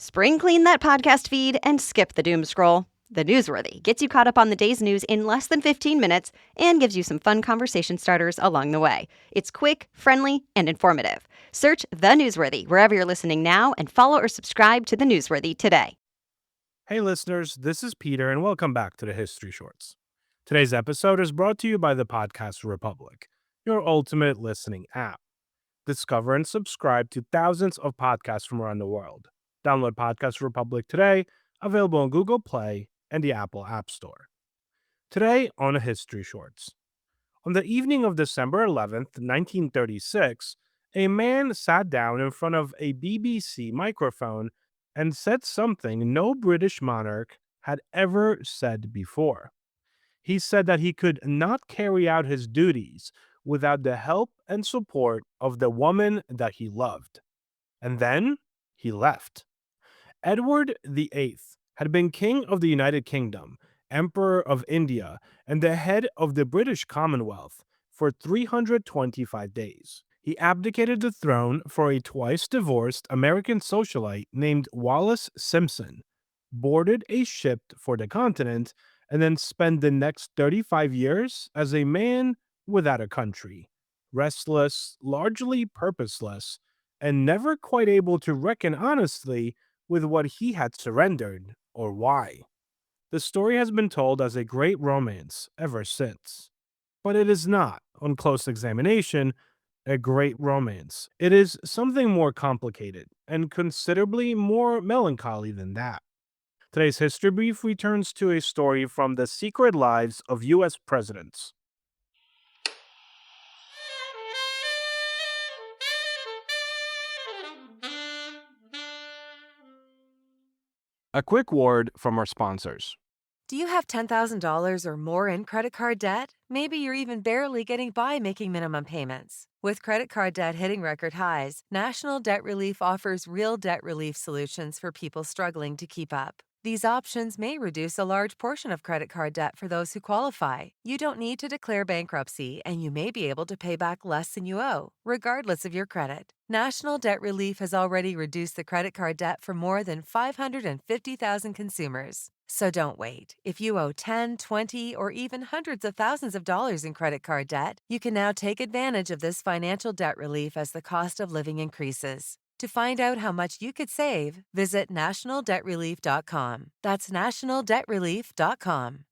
Spring clean that podcast feed and skip the doom scroll. The Newsworthy gets you caught up on the day's news in less than 15 minutes and gives you some fun conversation starters along the way. It's quick, friendly, and informative. Search The Newsworthy wherever you're listening now and follow or subscribe to The Newsworthy today. Hey listeners, this is Peter and welcome back to the History Shorts. Today's episode is brought to you by the Podcast Republic, your ultimate listening app. Discover and subscribe to thousands of podcasts from around the world. Download Podcast Republic today, available on Google Play and the Apple App Store. Today on the History Shorts. On the evening of December 11th, 1936, a man sat down in front of a BBC microphone and said something no British monarch had ever said before. He said that he could not carry out his duties without the help and support of the woman that he loved. And then he left. Edward VIII had been King of the United Kingdom, Emperor of India, and the head of the British Commonwealth for 325 days. He abdicated the throne for a twice divorced American socialite named Wallis Simpson, boarded a ship for the continent, and then spent the next 35 years as a man without a country, restless, largely purposeless, and never quite able to reckon honestly with what he had surrendered or why. The story has been told as a great romance ever since. But it is not, on close examination, a great romance. It is something more complicated and considerably more melancholy than that. Today's History Brief returns to a story from the secret lives of U.S. presidents. A quick word from our sponsors. Do you have $10,000 or more in credit card debt? Maybe you're even barely getting by making minimum payments. With credit card debt hitting record highs, National Debt Relief offers real debt relief solutions for people struggling to keep up. These options may reduce a large portion of credit card debt for those who qualify. You don't need to declare bankruptcy, and you may be able to pay back less than you owe, regardless of your credit. National Debt Relief has already reduced the credit card debt for more than 550,000 consumers. So don't wait. If you owe 10, 20, or even hundreds of thousands of dollars in credit card debt, you can now take advantage of this financial debt relief as the cost of living increases. To find out how much you could save, visit nationaldebtrelief.com. That's nationaldebtrelief.com.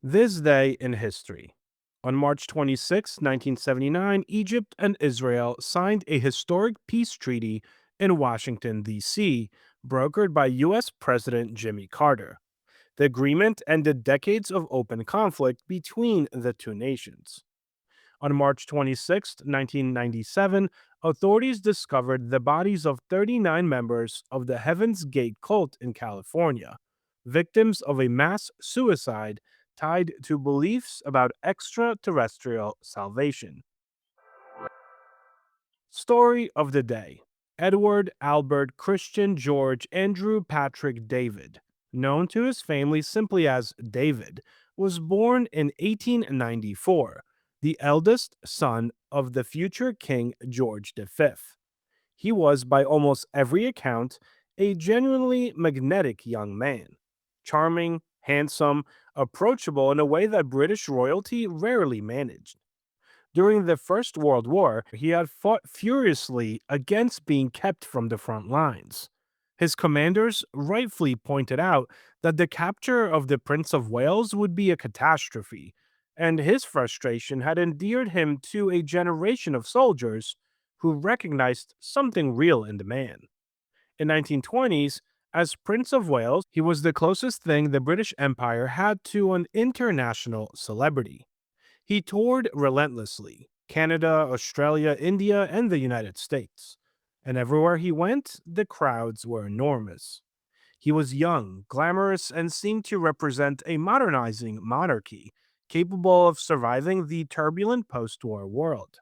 This day in history. On March 26, 1979, Egypt and Israel signed a historic peace treaty in Washington, D.C., brokered by U.S. President Jimmy Carter. The agreement ended decades of open conflict between the two nations. On March 26, 1997, authorities discovered the bodies of 39 members of the Heaven's Gate cult in California, victims of a mass suicide tied to beliefs about extraterrestrial salvation. Story of the day: Edward Albert Christian George Andrew Patrick David, known to his family simply as David, was born in 1894, the eldest son of the future King George V. He was, by almost every account, a genuinely magnetic young man, charming, handsome, approachable in a way that British royalty rarely managed. During the First World War, he had fought furiously against being kept from the front lines. His commanders rightfully pointed out that the capture of the Prince of Wales would be a catastrophe, and his frustration had endeared him to a generation of soldiers who recognized something real in the man. In 1920s, as Prince of Wales, he was the closest thing the British Empire had to an international celebrity. He toured relentlessly: Canada, Australia, India, and the United States. And everywhere he went, the crowds were enormous. He was young, glamorous, and seemed to represent a modernizing monarchy, capable of surviving the turbulent post war world.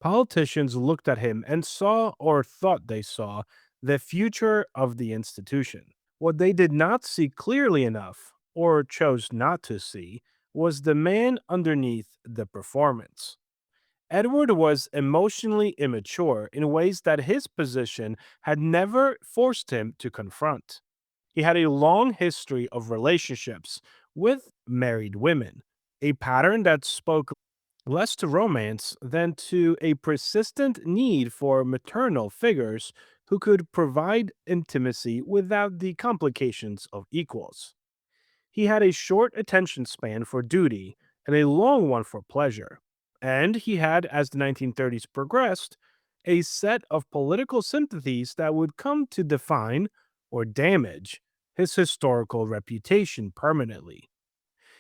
Politicians looked at him and saw, or thought they saw, the future of the institution. What they did not see clearly enough, or chose not to see, was the man underneath the performance. Edward was emotionally immature in ways that his position had never forced him to confront. He had a long history of relationships with married women, a pattern that spoke less to romance than to a persistent need for maternal figures who could provide intimacy without the complications of equals. He had a short attention span for duty and a long one for pleasure. And he had, as the 1930s progressed, a set of political sympathies that would come to define or damage his historical reputation permanently.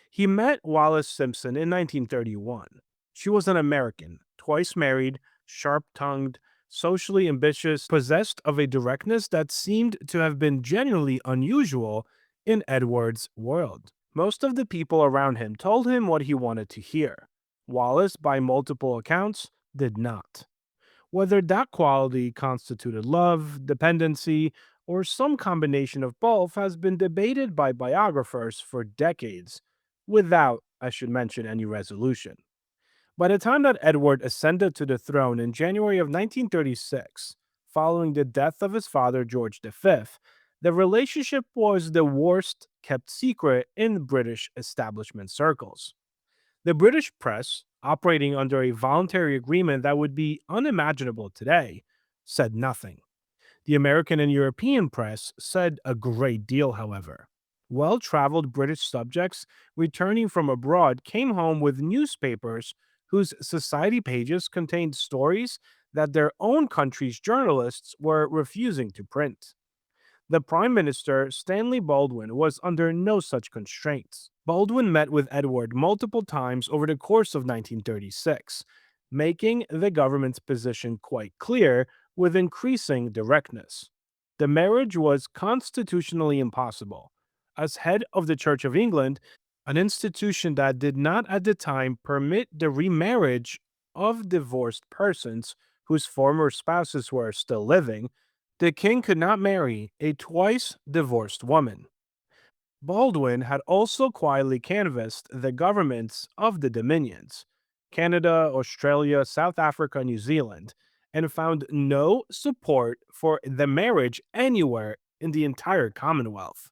He met Wallis Simpson in 1931. She was an American, twice married, sharp tongued, socially ambitious, possessed of a directness that seemed to have been genuinely unusual in Edward's world. Most of the people around him told him what he wanted to hear. Wallis, by multiple accounts, did not. Whether that quality constituted love, dependency, or some combination of both has been debated by biographers for decades, without, I should mention, any resolution. By the time that Edward ascended to the throne in January of 1936, following the death of his father George V, the relationship was the worst kept secret in British establishment circles. The British press, operating under a voluntary agreement that would be unimaginable today, said nothing. The American and European press said a great deal, however. Well traveled British subjects returning from abroad came home with newspapers whose society pages contained stories that their own country's journalists were refusing to print. The Prime Minister, Stanley Baldwin, was under no such constraints. Baldwin met with Edward multiple times over the course of 1936, making the government's position quite clear with increasing directness. The marriage was constitutionally impossible. As head of the Church of England, an institution that did not at the time permit the remarriage of divorced persons whose former spouses were still living, the king could not marry a twice divorced woman. Baldwin had also quietly canvassed the governments of the dominions Canada, Australia, South Africa, New Zealand and found no support for the marriage anywhere in the entire Commonwealth.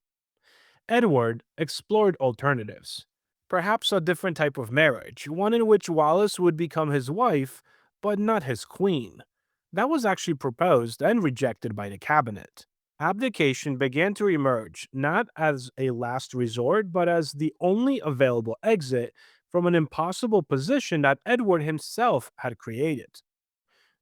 Edward explored alternatives, perhaps a different type of marriage, one in which Wallis would become his wife, but not his queen. That was actually proposed and rejected by the cabinet. Abdication began to emerge not as a last resort, but as the only available exit from an impossible position that Edward himself had created.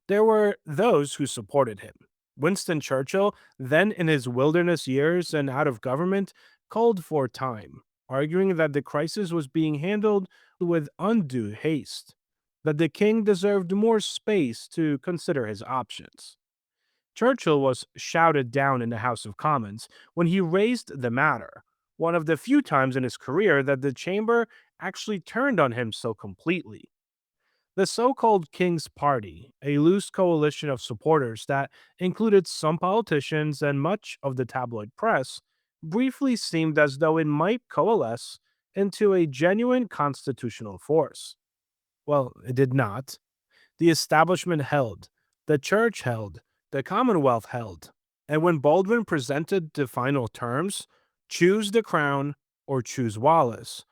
There were those who supported him. Winston Churchill, then in his wilderness years and out of government, called for time, arguing that the crisis was being handled with undue haste, that the king deserved more space to consider his options. Churchill was shouted down in the House of Commons when he raised the matter, one of the few times in his career that the chamber actually turned on him so completely. The so called King's Party, a loose coalition of supporters that included some politicians and much of the tabloid press, briefly seemed as though it might coalesce into a genuine constitutional force. Well, it did not. The establishment held, the church held, the Commonwealth held. And when Baldwin presented the final terms, choose the crown or choose Wallis,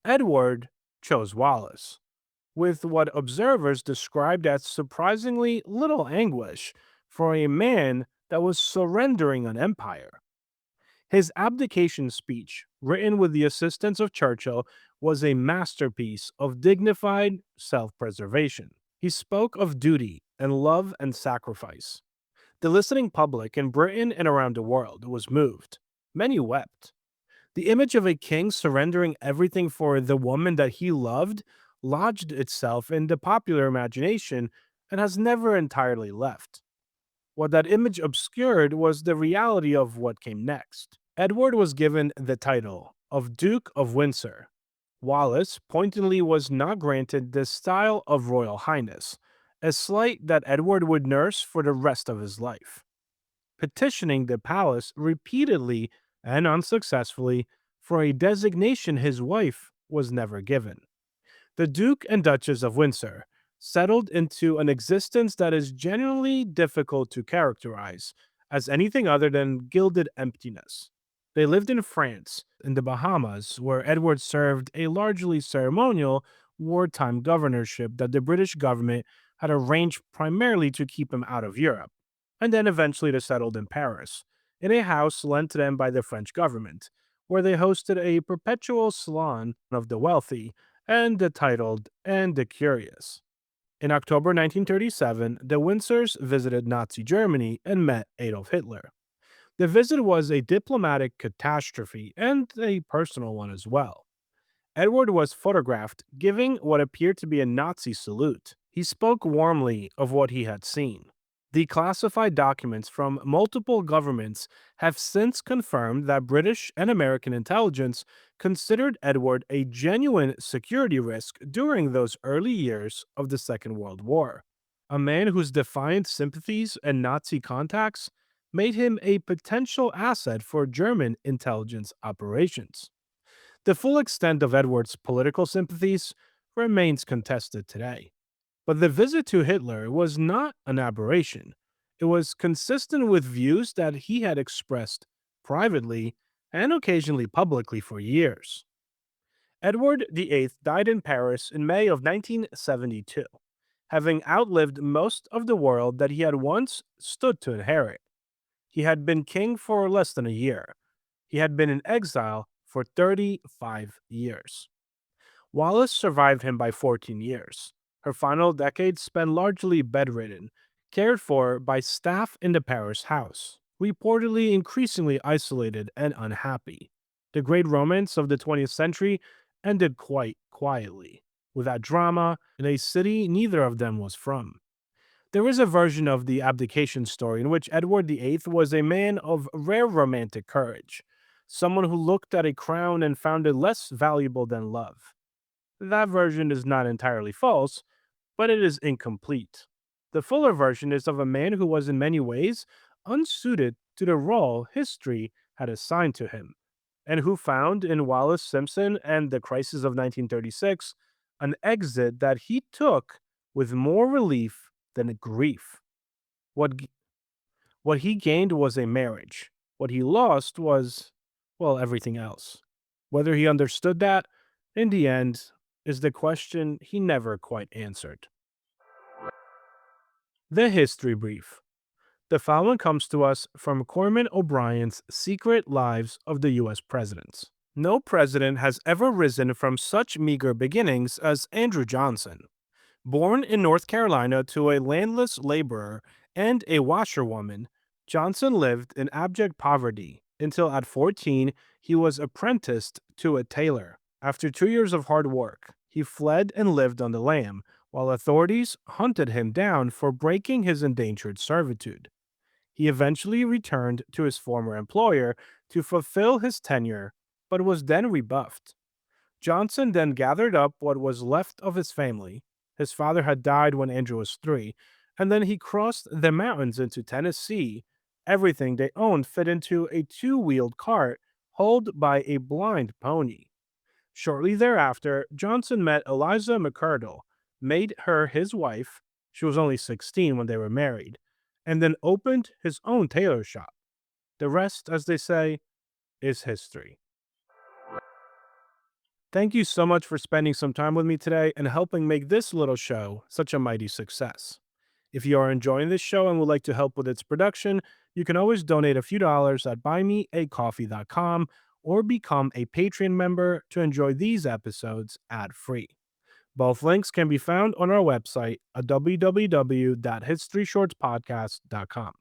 Edward chose Wallis, with what observers described as surprisingly little anguish for a man that was surrendering an empire. His abdication speech, written with the assistance of Churchill, was a masterpiece of dignified self preservation. He spoke of duty and love and sacrifice. The listening public in Britain and around the world was moved. Many wept. The image of a king surrendering everything for the woman that he loved lodged itself in the popular imagination and has never entirely left. What that image obscured was the reality of what came next. Edward was given the title of Duke of Windsor. Wallis pointedly was not granted the style of Royal Highness, a slight that Edward would nurse for the rest of his life, petitioning the palace repeatedly and unsuccessfully for a designation his wife was never given. The Duke and Duchess of Windsor, settled into an existence that is genuinely difficult to characterize as anything other than gilded emptiness. They lived in France, in the Bahamas, where Edward served a largely ceremonial wartime governorship that the British government had arranged primarily to keep him out of Europe, and then eventually they settled in Paris, in a house lent to them by the French government, where they hosted a perpetual salon of the wealthy and the titled and the curious. In October 1937, the Windsors visited Nazi Germany and met Adolf Hitler. The visit was a diplomatic catastrophe and a personal one as well. Edward was photographed giving what appeared to be a Nazi salute. He spoke warmly of what he had seen. Declassified documents from multiple governments have since confirmed that British and American intelligence considered Edward a genuine security risk during those early years of the Second World War. A man whose defiant sympathies and Nazi contacts made him a potential asset for German intelligence operations. The full extent of Edward's political sympathies remains contested today. But the visit to Hitler was not an aberration. It was consistent with views that he had expressed privately and occasionally publicly for years. Edward VIII died in Paris in May of 1972, having outlived most of the world that he had once stood to inherit. He had been king for less than a year. He had been in exile for 35 years. Wallis survived him by 14 years. Her final decades spent largely bedridden, cared for by staff in the Paris house, reportedly increasingly isolated and unhappy. The great romance of the 20th century ended quite quietly, without drama, in a city neither of them was from. There is a version of the abdication story in which Edward VIII was a man of rare romantic courage, someone who looked at a crown and found it less valuable than love. That version is not entirely false, but it is incomplete. The fuller version is of a man who was in many ways unsuited to the role history had assigned to him, and who found in Wallis Simpson and the Crisis of 1936 an exit that he took with more relief than grief. What, g- what he gained was a marriage. What he lost was, well, everything else. Whether he understood that, in the end, is the question he never quite answered. The History Brief. The following comes to us from Corman O'Brien's Secret Lives of the U.S. Presidents. No president has ever risen from such meager beginnings as Andrew Johnson. Born in North Carolina to a landless laborer and a washerwoman, Johnson lived in abject poverty until at 14 he was apprenticed to a tailor. After 2 years of hard work, he fled and lived on the lam, while authorities hunted him down for breaking his endangered servitude. He eventually returned to his former employer to fulfill his tenure, but was then rebuffed. Johnson then gathered up what was left of his family. His father had died when Andrew was 3, and then he crossed the mountains into Tennessee. Everything they owned fit into a two-wheeled cart hauled by a blind pony. Shortly thereafter, Johnson met Eliza McCurdle, made her his wife. She was only 16 when they were married, and then opened his own tailor shop. The rest, as they say, is history. Thank you so much for spending some time with me today and helping make this little show such a mighty success. If you are enjoying this show and would like to help with its production, you can always donate a few dollars at buymeacoffee.com or become a Patreon member to enjoy these episodes ad-free. Both links can be found on our website at www.historyshortspodcast.com.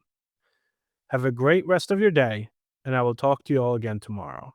Have a great rest of your day, and I will talk to you all again tomorrow.